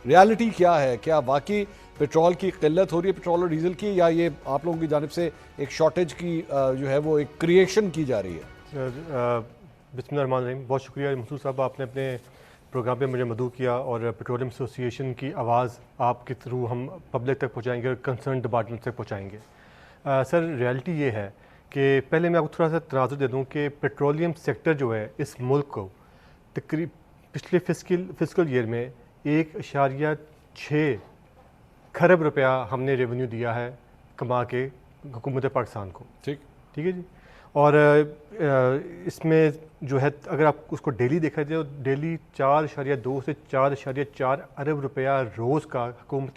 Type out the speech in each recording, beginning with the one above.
Reality क्या है? क्या वाकई पेट्रोल की किल्लत हो रही है, पेट्रोल और डीजल की, या ये आप लोगों की जानिब से एक शॉर्टेज की जो है वो एक क्रिएशन की जा रही है? सर बिस्मिल्लाहिर्रहमानिर्रहीम, बहुत शुक्रिया मसूद साहब, आपने अपने प्रोग्राम पे मुझे मदऊ किया और पेट्रोलियम एसोसिएशन की आवाज़ आपके थ्रू हम पब्लिक तक पहुंचाएंगे और कंसर्न डिपार्टमेंट तक पहुंचाएंगे। सर रियलिटी ये है कि पहले मैं आपको थोड़ा सा तनाजुर दे दूं कि पेट्रोलियम सेक्टर जो है इस मुल्क को तकरीब पिछले फिस्कल ईयर में 1.6 खरब रुपया हमने रेवेन्यू दिया है कमा के हुकूमत पाकिस्तान को। ठीक है जी। और इसमें जो है अगर आप उसको डेली देखा जाए तो डेली 4.2 से 4.4 अरब रुपया रोज़ का हुकूमत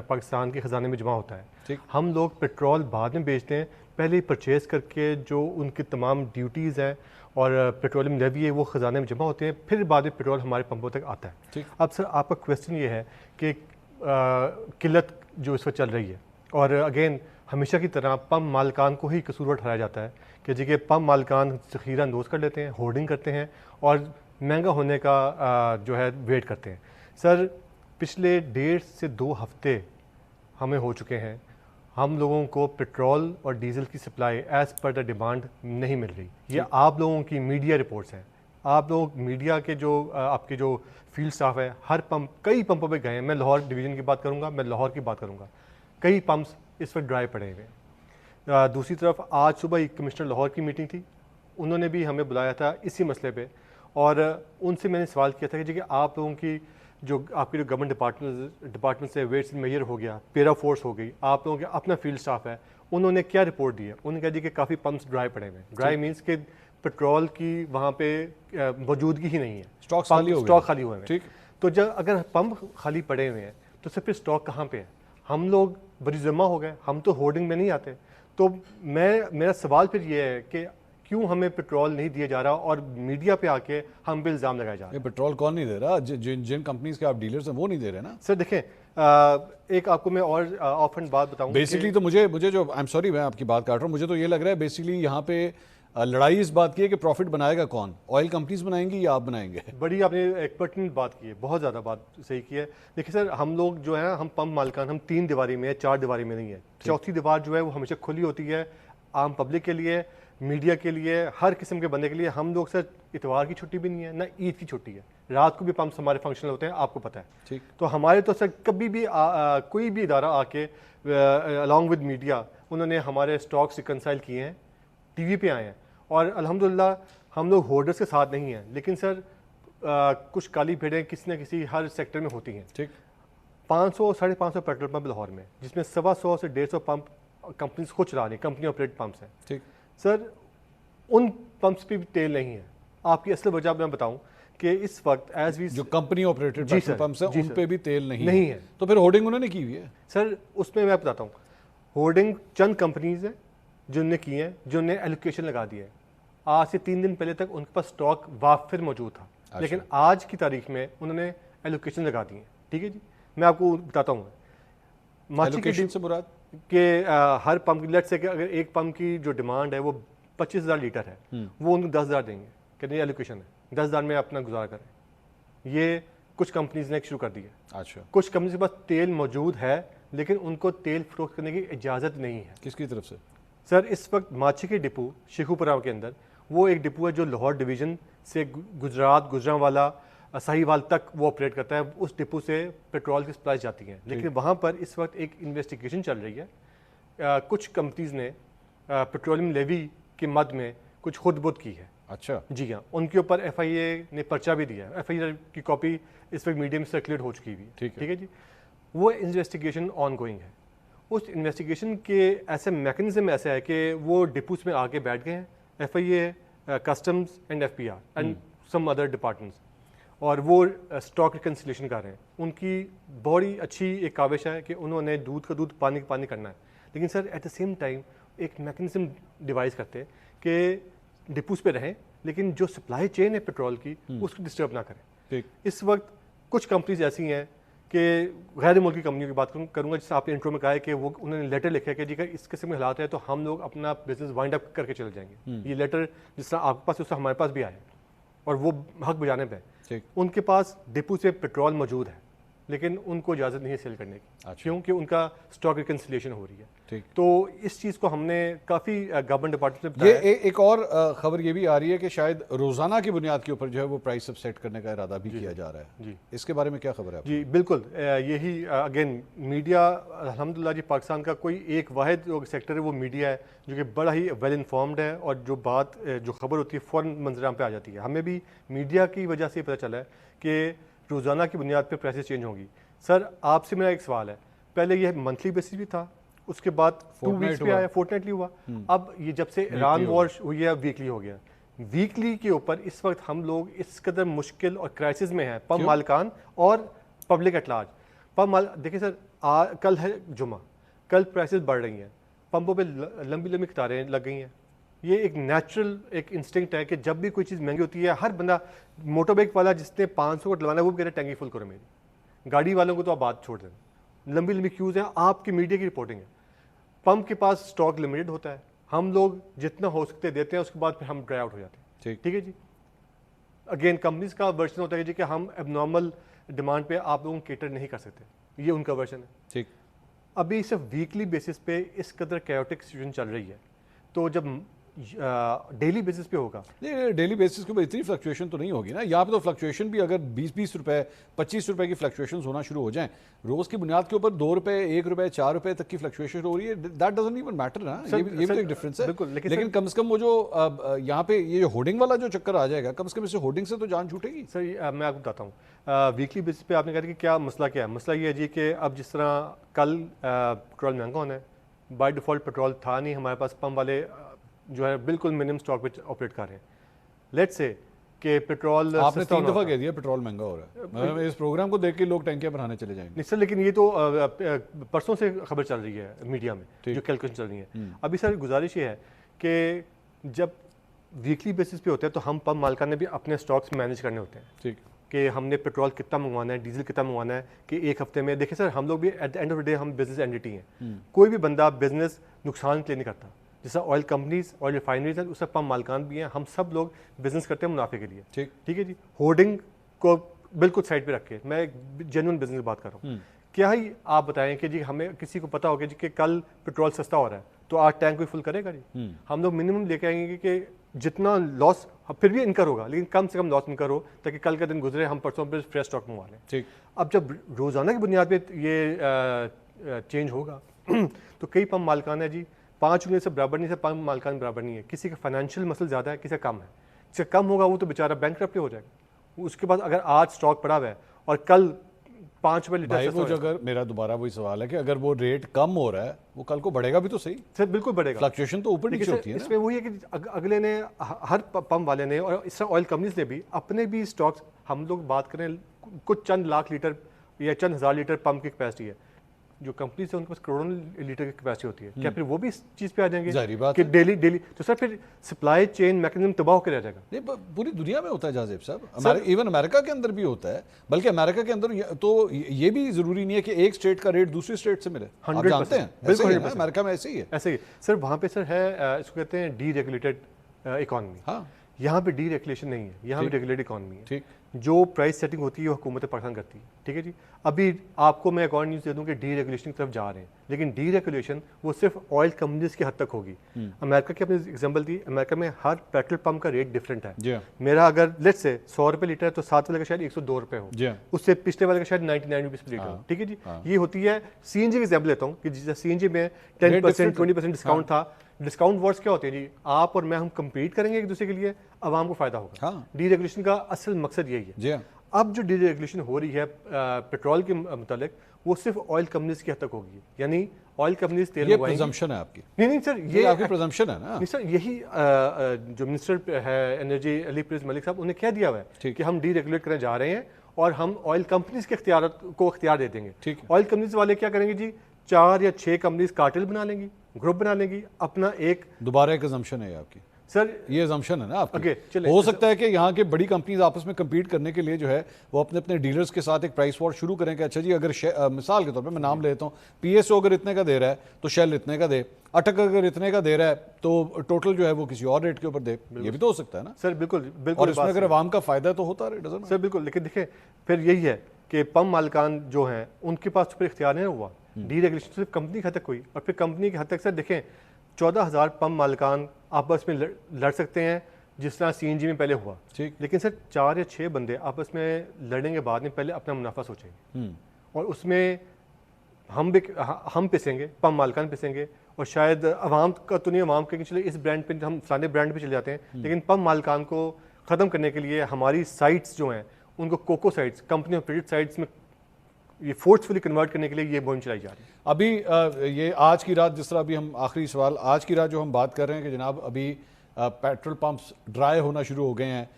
पाकिस्तान के ख़जाने में जमा होता है। ठीक। हम लोग पेट्रोल बाद में बेचते हैं, पहले ही परचेज़ करके जो उनकी तमाम ड्यूटीज़ हैं और पेट्रोलियम लेवी है वो ख़जाने में जमा होते हैं, फिर बाद में पेट्रोल हमारे पंपों तक आता है। ठीक। अब सर आपका क्वेश्चन ये है कि किल्लत जो इस वक्त चल रही है, और अगेन हमेशा की तरह पम्प मालिकान को ही कसूरवार ठहराया जाता है कि जी कि पम्प मालिकान ज़ख़ीरा अंदोज़ कर लेते हैं, होर्डिंग करते हैं और महंगा होने का जो है वेट करते हैं। सर पिछले 1.5 से 2 हफ्ते हमें हो चुके हैं, हम लोगों को पेट्रोल और डीज़ल की supply as per the demand नहीं मिल रही। ये आप लोगों की मीडिया रिपोर्ट्स हैं, आप लोग मीडिया के जो आपके जो फील्ड स्टाफ है हर कई पंपों पे गए हैं। मैं लाहौर डिवीज़न की बात करूँगा, मैं लाहौर की बात करूँगा, कई पंप्स इस वक्त ड्राई पड़े हुए हैं। दूसरी तरफ आज सुबह कमिश्नर लाहौर की मीटिंग थी, उन्होंने भी हमें बुलाया था इसी मसले पे, और उनसे मैंने सवाल किया था कि जी कि आप लोगों की जो आपकी जो गवर्नमेंट डिपार्टमेंट से वेट्स मेजर हो गया, पेरा फोर्स हो गई, आप लोगों के अपना फील्ड स्टाफ है, उन्होंने क्या रिपोर्ट दी है? उन्होंने कहा जी कि काफ़ी पंप्स ड्राई पड़े हुए हैं। ड्राई मीन्स कि पेट्रोल की वहाँ पे मौजूदगी ही नहीं है, स्टॉक खाली हुए हैं। ठीक। तो जब अगर पंप खाली पड़े हुए हैं तो फिर स्टॉक कहाँ पे है? हम लोग बड़ी जमा हो गए, हम तो होर्डिंग में नहीं आते। तो मेरा सवाल फिर ये है कि क्यों हमें पेट्रोल नहीं दिया जा रहा और मीडिया पे आके हम पे इल्ज़ाम लगाया जा रहा है? पेट्रोल कौन नहीं दे रहा? जिन कंपनीज के आप डीलर्स हैं वो नहीं दे रहे ना सर। देखें एक आपको मैं और ऑफ एंड बात बताऊं। बेसिकली तो मुझे जो आई एम सॉरी मैं आपकी बात काट रहा हूँ, मुझे तो ये लग रहा है बेसिकली यहाँ पे लड़ाई इस बात की है कि प्रॉफिट बनाएगा कौन? ऑयल कंपनीज बनाएंगी या आप बनाएंगे? बड़ी आपने एक पर्टिनेंट बात की है, बहुत ज़्यादा बात सही की है। देखिए सर, हम लोग जो है हम पंप मालिकान हम 3 दीवारी में है, 4 दीवारी में नहीं है। चौथी दीवार जो है वो हमेशा खुली होती है आम पब्लिक के लिए, मीडिया के लिए, हर किस्म के बंदे के लिए। हम लोग सर इतवार की छुट्टी भी नहीं है, ना ईद की छुट्टी है, रात को भी पंप्स हमारे फंक्शनल होते हैं, आपको पता है। ठीक। तो हमारे तो सर कभी भी कोई भी इदारा आके अलॉन्ग विद मीडिया उन्होंने हमारे स्टॉक्स रिकनसाइल किए हैं, टीवी पे आए हैं, और अल्हम्दुलिल्लाह हम लोग होल्डर्स के साथ नहीं हैं। लेकिन सर कुछ काली भेड़ें किसी न किसी हर सेक्टर में होती हैं। ठीक। 500-550 पेट्रोल पंप लाहौर में, जिसमें 125 से 150 पंप कंपनी खुद चला रही, कंपनी ऑपरेट पंप्स हैं। ठीक। सर उन पंप्स पे भी तेल नहीं है। आपकी असल वजह मैं बताऊं कि इस वक्त एज वी जो कंपनी ऑपरेटेड पेट्रोल पंप्स हैं उन पे भी तेल नहीं है। तो फिर होर्डिंग उन्होंने की हुई है सर। उसमें मैं बताता हूँ, होर्डिंग चंद कंपनीज हैं जिनने की हैं, जिनने एलोकेशन लगा दिया है। आज से 3 दिन पहले तक उनके पास स्टॉक वाफिर मौजूद था। अच्छा। लेकिन आज की तारीख में उन्होंने एलोकेशन लगा दी है। ठीक है जी, मैं आपको बताता हूँ एलोकेशन से मुराद कि हर पंप लेट से कि अगर एक पंप की जो डिमांड है वो 25,000 लीटर है, वो उनको 10,000 देंगे कि नहीं एलोकेशन है, 10,000 में अपना गुजारा करें। ये कुछ कंपनीज ने शुरू कर दी है। अच्छा। कुछ कंपनी के पास तेल मौजूद है लेकिन उनको तेल फरोख्त करने की इजाज़त नहीं है। किसकी तरफ से? सर इस वक्त माछी के डिपो शेखुपुरा के अंदर वो एक डिपो है जो लाहौर डिवीज़न से गुजरात, गुजरांवाला, साहिवाल तक वो ऑपरेट करता है। उस डिपो से पेट्रोल की सप्लाई जाती है। लेकिन वहाँ पर इस वक्त एक इन्वेस्टिगेशन चल रही है। कुछ कंपनीज ने पेट्रोलियम लेवी के मद में कुछ खुद-बुद की है। अच्छा। जी हाँ, उनके ऊपर FIA ने पर्चा भी दिया है। FIA की कॉपी इस वक्त मीडिया में सर्कुलेट हो चुकी हुई है। ठीक है जी। वो इन्वेस्टिगेशन ऑन गोइंग है। उस इन्वेस्टिगेशन के ऐसे मैकेनिज्म ऐसा है कि वो डिपोस में आके बैठ गए हैं, FIA, customs and FPR and some other departments, और वो स्टॉक रिकन्सिलेशन कर रहे हैं। उनकी बड़ी अच्छी एक काविश है कि उन्होंने दूध का दूध, पानी का पानी करना है। लेकिन sir at the same time एक मैकेनिज्म डिवाइस करते हैं कि डिपोस पे रहें लेकिन जो सप्लाई चेन है पेट्रोल की उसको डिस्टर्ब ना करें। इस वक्त कुछ कंपनीज ऐसी हैं कि गैर मुल्की कंपनियों की बात करूँगा, जिससे आपने इंट्रो में कहा है कि वो उन्होंने लेटर लिखा है कि जी का इस किस्म के हालात है तो हम लोग अपना बिजनेस वाइंड अप करके चले जाएंगे। ये लेटर जिस तरह आपके पास उससे हमारे पास भी आया और वो हक बजाने पे उनके पास डिपो से पेट्रोल मौजूद है, लेकिन उनको इजाज़त नहीं है सेल करने की, अच्छा। क्योंकि उनका स्टॉक रिकन्सिलिएशन हो रही है। ठीक। तो इस चीज़ को हमने काफ़ी गवर्नमेंट डिपार्टमेंट से ये बताया। एक और खबर ये भी आ रही है कि शायद रोजाना की बुनियाद के ऊपर जो है वो प्राइस सब सेट करने का इरादा भी किया जा रहा है जी। इसके बारे में क्या खबर है आपको? जी बिल्कुल, यही अगेन मीडिया अल्हम्दुलिल्लाह जी, पाकिस्तान का कोई एक वाहिद जो सेक्टर है वो मीडिया है जो कि बड़ा ही वेल इन्फॉर्म्ड है, और जो बात जो खबर होती है फ़ौरन मंजराम पे आ जाती है। हमें भी मीडिया की वजह से पता चला है कि रोज़ाना की बुनियाद पे प्राइसेस चेंज होंगी। सर आपसे मेरा एक सवाल है, पहले ये मंथली बेसिस भी था, उसके बाद 2 वीक्स पे आया, फोर्टनाइटली हुआ, अब ये जब से ईरान वॉर हुई है वीकली हो गया। वीकली के ऊपर इस वक्त हम लोग इस कदर मुश्किल और क्राइसिस में हैं, पम्प मालिकान और पब्लिक एट लार्ज। देखिए सर, कल है जुमा, कल प्राइसेस बढ़ रही हैं, पंपों पे लंबी लंबी कतारें लग गई हैं। ये एक नेचुरल एक इंस्टिंक्ट है कि जब भी कोई चीज़ महंगी होती है, हर बंदा, मोटर बाइक वाला जिसने 500 को डलवाना है वो भी कह रहा है टैंकी फुल करो मेरी। गाड़ी वालों को तो आप बात छोड़ दें, लंबी लंबी क्यूज़ हैं, आपकी मीडिया की रिपोर्टिंग है। पंप के पास स्टॉक लिमिटेड होता है, हम लोग जितना हो सकते देते हैं, उसके बाद फिर हम ड्राई आउट हो जाते हैं। ठीक है जी। अगेन कंपनीज का वर्जन होता है जी कि हम एबनॉर्मल डिमांड पे आप लोगों को केटर नहीं कर सकते, ये उनका वर्जन है। ठीक। अभी सिर्फ वीकली बेसिस पे इस कदर कैओटिक सिचुएशन चल रही है, तो जब डेली बेसिस पे होगा, नहीं डेली बेसिस के ऊपर इतनी फ्लक्चुएशन तो नहीं होगी ना। यहाँ पे तो फ्लक्चुएशन भी अगर 20-20 रुपए 25 रुपए की फ्लक्चुएशन होना शुरू हो जाएं रोज की बुनियाद के ऊपर, 2 रुपए 1 रुपए 4 रुपए तक की फ्लक्चुएशन हो रही है, दैट डजंट इवन मैटर ना। ये भी तो एक डिफरेंस है। बिल्कुल, लेकिन कम से कम वो जो यहाँ पे ये जो होर्डिंग वाला जो चक्कर आ जाएगा, कम से कम इससे होर्डिंग से तो जान छूटेगी। सर मैं आपको बताता हूँ, वीकली बेसिस पे आपने कहा कि क्या मसला क्या है। मसला ये है जी कि अब जिस तरह कल पेट्रोल महंगा होना है, बाय डिफ़ॉल्ट पेट्रोल था नहीं हमारे पास, पंप वाले जो है बिल्कुल मिनिमम स्टॉक पे ऑपरेट कर रहे हैं। लेट्स से कि पेट्रोल आपने 3 दफा कह दिया पेट्रोल महंगा हो रहा है, इस प्रोग्राम को देख के लोग टैंकियां भराने चले जाएंगे। नहीं सर, लेकिन ये तो परसों से खबर चल रही है मीडिया में, जो कैलकुलेशन चल रही है। अभी सर गुजारिश ये है कि जब वीकली बेसिस पे होते हैं तो हम पंप मालिकान ने भी अपने स्टॉक्स मैनेज करने होते हैं। ठीक। कि हमने पेट्रोल कितना मंगवाना है, डीजल कितना मंगवाना है, कि एक हफ्ते में। देखिए सर, हम लोग भी at the end of the day हम बिजनेस एंटिटी हैं। कोई भी बंदा बिजनेस नुकसान के लिए नहीं करता। जैसा ऑयल कंपनीज, ऑयल रिफाइनरीज हैं, उससे पंप मालिकान भी हैं, हम सब लोग बिजनेस करते हैं मुनाफे के लिए। ठीक है जी। होर्डिंग को बिल्कुल साइड पे रख के मैं एक जेन्युइन बिजनेस की बात कर रहा हूँ। क्या ही आप बताएं कि जी हमें किसी को पता होगा जी कि कल पेट्रोल सस्ता हो रहा है तो आज टैंक कोई फुल करेगा जी? हम लोग मिनिमम लेके आएंगे कि जितना लॉस फिर भी इनकर होगा, लेकिन कम से कम लॉस इनकर हो, ताकि कल का दिन गुजरे हम परसों पर फ्रेश स्टॉक मंगवा लें। ठीक। अब जब रोजाना की बुनियाद पे ये चेंज होगा तो कई पंप मालिकान है जी, 5 उंगली से बराबर नहीं, से पंप मालिकान बराबर नहीं है। किसी का फाइनेंशियल मसल ज़्यादा है, किसी का कम है। जिसका कम होगा वो तो बेचारा बैंकक्रप्ट हो जाएगा। उसके बाद अगर आज स्टॉक पड़ा हुआ है और कल 5 रुपये लीटर, वो जो अगर मेरा दोबारा वही सवाल है कि अगर वो रेट कम हो रहा है वो कल को बढ़ेगा भी तो सही। सर बिल्कुल बढ़ेगा, फ्लक्चुएशन तो ऊपर नीचे होती है ना। इसमें वही है कि अगले ने, हर पंप वाले ने और इस तरह ऑयल कंपनीज ने भी अपने भी स्टॉक्स, हम लोग बात करें कुछ चंद लाख लीटर या चंद हज़ार लीटर पंप की कैपेसिटी है, जो कंपनी से उनके पास करोड़ों लीटर की कैपेसिटी होती है। क्या फिर वो भी इस चीज़ पे आ जाएंगे? जाहिर बात कि है। डेली तो सर फिर सप्लाई चेन मैकेनिज्म तबाह होकर रह जाएगा। नहीं, पूरी दुनिया में होता है जाजेब साहब, इवन अमेरिका के अंदर भी होता है। बल्कि अमेरिका के अंदर तो ये भी जरूरी नहीं है कि एक स्टेट का रेट दूसरी स्टेट से मिले। आप जानते हैं बिल्कुल अमेरिका में ऐसे ही है। ऐसे ही सर, वहाँ पे सर है, इसको कहते हैं डी रेगुलेटेड इकॉनमी। हाँ, यहाँ पे डी रेगुलेशन नहीं है, यहाँ पे रेगुलेटेड इकॉनमी है। ठीक। जो प्राइस सेटिंग होती है वो हुकूमत पाकिस्तान करती है। ठीक है जी। अभी आपको मैं एक और न्यूज़ दे दूँ कि डी रेगुलेशन की तरफ जा रहे हैं, लेकिन डी रेगुलेशन वो सिर्फ ऑयल कंपनीज की हद तक होगी। अमेरिका की अपनी एग्जांपल दी, अमेरिका में हर पेट्रोल पंप का रेट डिफरेंट है। मेरा अगर लेट्स से 100 रुपये लीटर है तो 7 वाले का शायद 102 रुपये हो, उससे पिछले वाले का शायद 99 रुपीज़ पर लीटर हो। ठीक है जी। ये होती है। सीएनजी की एग्जाम्पल लेता हूँ कि जैसे सीएनजी में 10% 20% डिस्काउंट था। डिस्काउंट वर्ड्स क्या होते हैं जी? आप और मैं हम कम्पीट करेंगे एक दूसरे के लिए, आवाम को फायदा होगा। हाँ। डी रेगुलेशन का असल मकसद यही है। अब जो डी रेगुलेशन हो रही है पेट्रोल के मुतालिक, वो सिर्फ ऑयल कंपनीज की हद तक होगी। यानी ऑयल कंपनीज तेल मंगवाएंगी। प्रिजम्पशन है आपकी? नहीं सर, ये आपकी प्रिजम्पशन है ना। नहीं सर, यही जो मिनिस्टर है एनर्जी अली प्रेस मलिक साहब, उन्हें कह दिया हुआ है कि हम डी रेगुलेट करने जा रहे हैं और हम ऑयल कंपनीज के इख्तियार दे देंगे। ऑयल कंपनीज वाले क्या करेंगे जी? 4 या 6 कंपनीज कार्टेल बना लेंगी, ग्रुप बना लेंगी, अपना एक। दोबारा एक अजम्पशन है आपकी सर, ये अजम्पशन है ना आपकी। okay, हो सकता है कि यहाँ के बड़ी कंपनीज आपस में कम्पीट करने के लिए जो है वो अपने अपने डीलर्स के साथ एक प्राइस वॉर शुरू करें कि अच्छा जी अगर मिसाल के तौर पे मैं नाम लेता हूँ, पीएसओ अगर इतने का दे रहा है तो शेल इतने का दे, अटक अगर इतने का दे रहा है तो टोटल जो है वो किसी और रेट के ऊपर दे। ये भी तो हो सकता है ना सर। बिल्कुल बिल्कुल। और इसमें अगर आवाम का फायदा तो होता है। सर बिल्कुल, लेकिन देखिए फिर यही है कि पंप मालिकान जो हैं उनके पास तो फिर इख्तियार नहीं हुआ, डीरेगुलेशन सिर्फ कंपनी की हद तक हुई। और फिर कंपनी की हद तक सर देखें 14,000 पंप मालिकान आपस में लड़ सकते हैं जिस तरह CNG में पहले हुआ, ठीक। लेकिन सर 4 या 6 बंदे आपस में लड़ने के बाद में पहले अपना मुनाफा सोचेंगे और उसमें हम पिसेंगे, पंप मालिकान पिसेंगे और शायद अवाम का तो नहीं, अवाम के चले इस ब्रांड पे हम सारे ब्रांड पे चले जाते हैं, लेकिन पंप मालिकान को ख़त्म करने के लिए हमारी साइट्स जो हैं उनको COCO sites, company operated sites में ये फोर्सफुली कन्वर्ट करने के लिए ये मुहिम चलाई जा रही है। अभी ये आज की रात, जिस तरह अभी हम आखिरी सवाल, आज की रात जो हम बात कर रहे हैं कि जनाब अभी पेट्रोल पंप्स ड्राई होना शुरू हो गए हैं,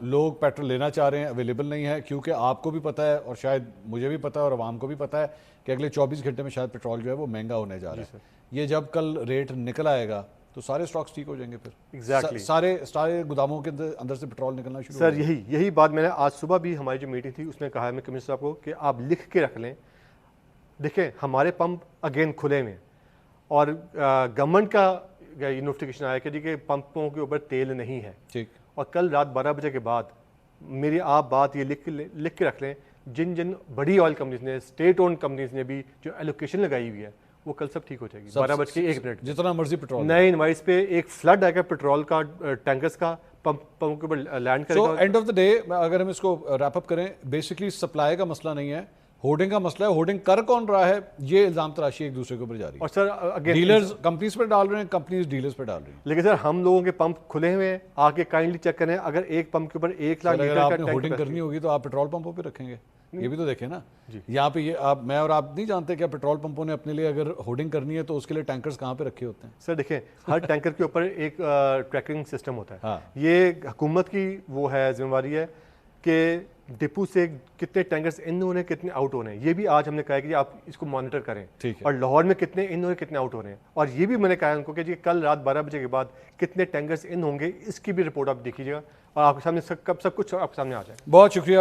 लोग पेट्रोल लेना चाह रहे हैं, अवेलेबल नहीं है, क्योंकि आपको भी पता है और शायद मुझे भी पता है और आवाम को भी पता है कि अगले 24 घंटे में शायद पेट्रोल जो है वो महंगा होने जा रहा है। ये जब कल रेट निकल आएगा तो सारे स्टॉक्स ठीक हो जाएंगे फिर। Exactly. सारे गोदामों के अंदर से पेट्रोल निकलना शुरू सर यही बात मैंने आज सुबह भी हमारी जो मीटिंग थी उसमें कहा है मैं कमिश्नर साहब को कि आप लिख के रख लें। देखें हमारे पंप अगेन खुले में और गवर्नमेंट का ये नोटिफिकेशन आया कि जी के पंपों के ऊपर तेल नहीं है, ठीक। और कल रात 12 बजे के बाद मेरी आप बात ये लिख के रख लें, जिन बड़ी ऑयल कंपनीज ने, स्टेट ओन कंपनीज ने भी जो एलोकेशन लगाई हुई है वो कल सब ठीक हो जाएगी। 12:01 जितना मर्जी पेट्रोल नए इनवाइस पे एक फ्लड आएगा पेट्रोल का, टैंकर्स का पंपों के ऊपर लैंड करेगा। So end of the day अगर हम इसको रैप अप करें, बेसिकली सप्लाई का मसला नहीं है, होर्डिंग का मसला है। होर्डिंग कर कौन रहा है, ये इल्जाम तराशी एक दूसरे के ऊपर जा रही है। और सर अगेन डीलर्स कंपनीज पे डाल रहे हैं, कंपनीज डीलर्स पे डाल रही हैं। लेकिन सर हम लोगों के पंप खुले हुए हैं, आके काइंडली चेक करें, अगर एक पंप के ऊपर 1 लाख अगर लीटर का आपने टैंक होर्डिंग कैपेसिटी- करनी होगी तो आप पेट्रोल पंपों पे रखेंगे, ये भी तो देखें ना। यहाँ पे ये आप, मैं और आप नहीं जानते क्या पेट्रोल पंपों ने अपने लिए अगर होर्डिंग करनी है तो उसके लिए टैंकर्स कहाँ पे रखे होते हैं। सर देखें हर टैंकर के ऊपर एक ट्रैकिंग सिस्टम होता है। हाँ। ये हुकूमत की वो है जिम्मेवारी है कि डिपो से कितने टैंकर्स इन हो रहे हैं, कितने आउट हो रहे हैं। ये भी आज हमने कहा है कि आप इसको मॉनिटर करें। ठीक है। और लाहौर में कितने इन हो रहे हैं, कितने आउट हो रहे हैं। और ये भी मैंने कहा है उनको कि जी कल रात 12 बजे के बाद कितने टैंकर्स इन होंगे, इसकी भी रिपोर्ट आप देखिएगा और आपके सामने सब कुछ आपके सामने आ जाए। बहुत शुक्रिया।